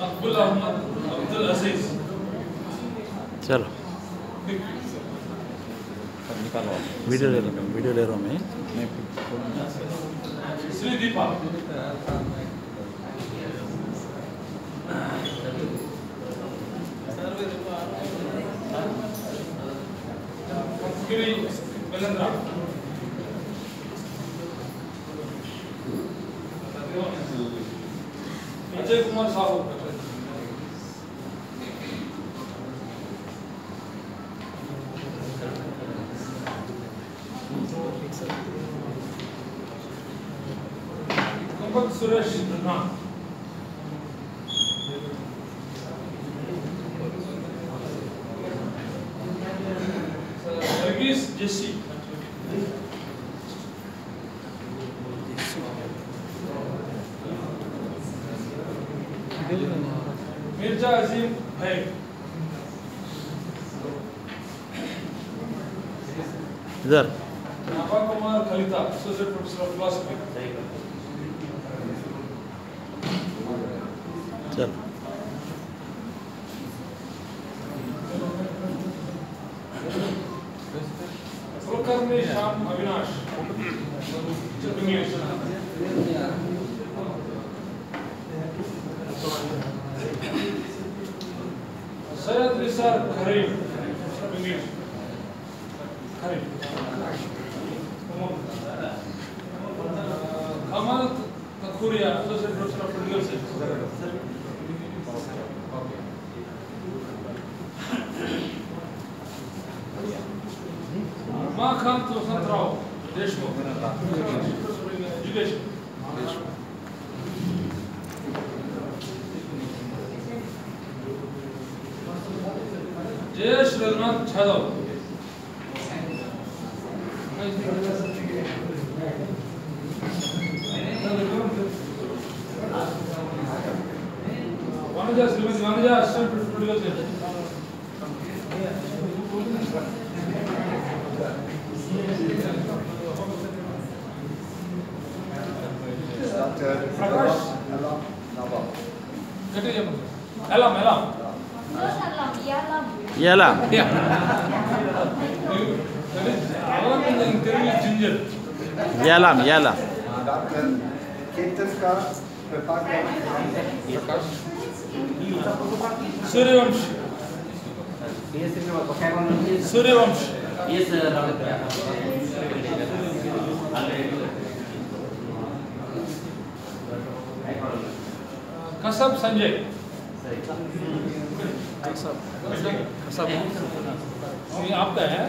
अब्दुल अहमद अब्दुल अजीज चलो वीडियो ले रहा हूँ मैं श्री दीपा गिरी बेलेंद्रा अजय कुमार साहू कंपक सुरेश रन्ना वर्गीस जेसी मिर्जा अजीम भाई इधर Naba Kumar Khalita associate professor of philosophy चल Kulkarni Shyam Avinash English Syed Nisar Kharim English Kharim Kamal Kakhuria associate professor of legal science Umakant Vasantrao Deshmukh education Jayesh Raghunath Yadav Vanaja Shrimati Vanaja assistant professor Prakash एलम याला याला डॉक्टर केतन का प्रकाश सूर्यवंश सूर्यवंश कसब संजय कसब ये आपका है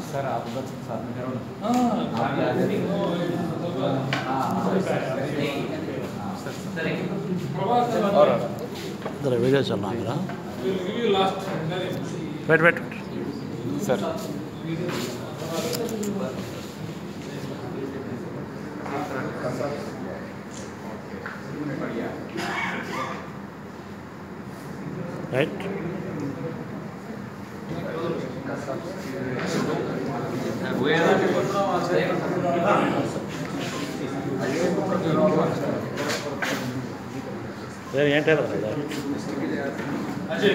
सर आप लोग साथ में करो ना इधर वीडियो चल रहा है मेरा weight sir right There, enter. Ajay,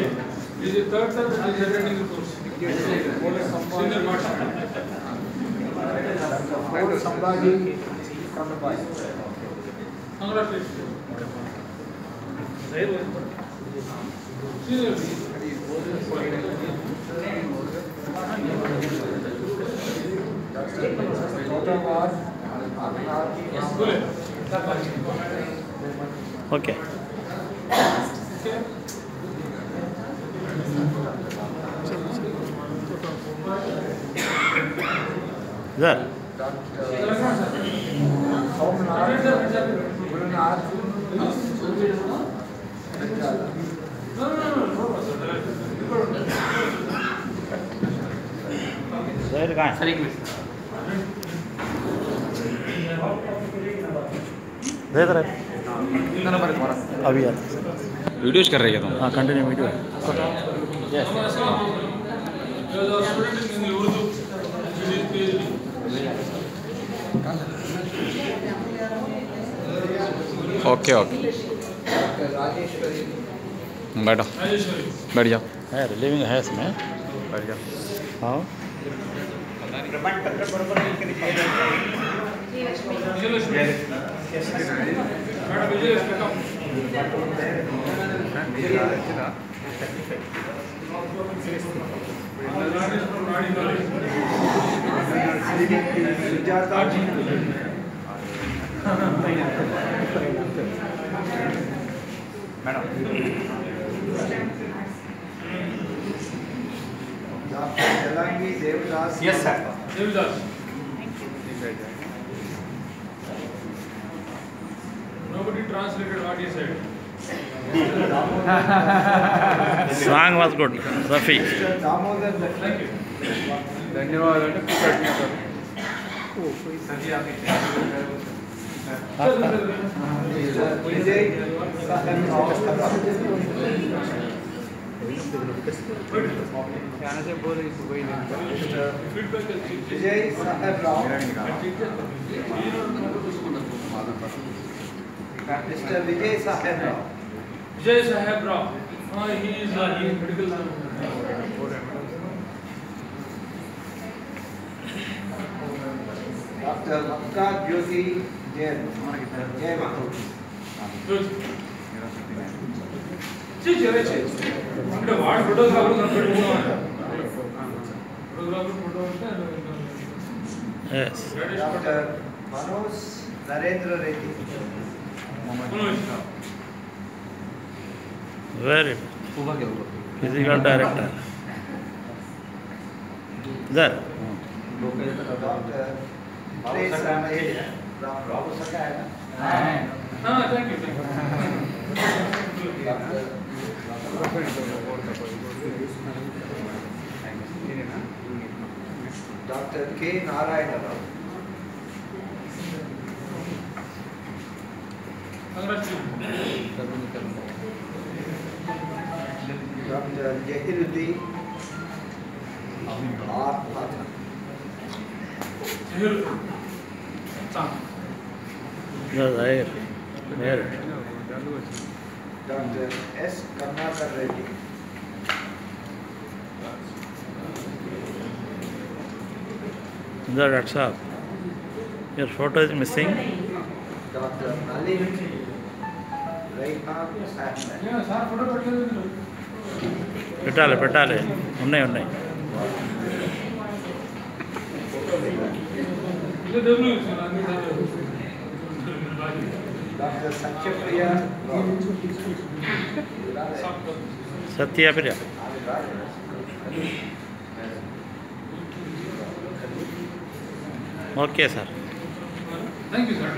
this is third time I is attending the course. Senior master. Sambhaji from the boy. Congratulations. Senior. Okay. There. Sir एक मिनट दे दे अभी यार वीडियोज कर रही है तुम हाँ continue video There was a student in Urdu. He did PhD. Okay okay Dr. Rajeshwari. बैठो Rajeshwari. बैठ जाओ है लिविंग है इसमें बैठ जाओ हाँ Vijayalakshmi. Madam Vijayalakshmi, come. Rajeshwari from Nadi College. Sujata. Dr. Jalangi Devdas. Yes, sir. Devidas. Nobody translated what he said. Song was good Rafi Mr. Damodar Thank you. ధన్యవాదాలు Vijay Vijay Saheb Rao mister Vijay Saheb Rao Vijay Saheb Rao. He is medical. Doctor మక్కా జ్యోతి జైన్ జయ మహూర్ Good. Check. అంటే వాడు photographer కనిపెట్టుకున్నాడు. Photographer photo అంటే S doctor Manoj Narendra Reddy very physical director ఇదర్ doctor ప్రేస్ Ramesh Rao thank you doctor K Narayanarao doctor Zaheeruddin ఆర్ హాజర్ జైర్ మేర్ doctor S Karunakar Reddy either doctor సాబ్ your photo is missing doctor Nalin Raihan Ahmed sir photo పెట్టలేదు పెట్టాలి ఉన్నాయి ఇది డబ్ల్యూ అన్ని doctor Satyapriya Satyapriya okay sir thank you sir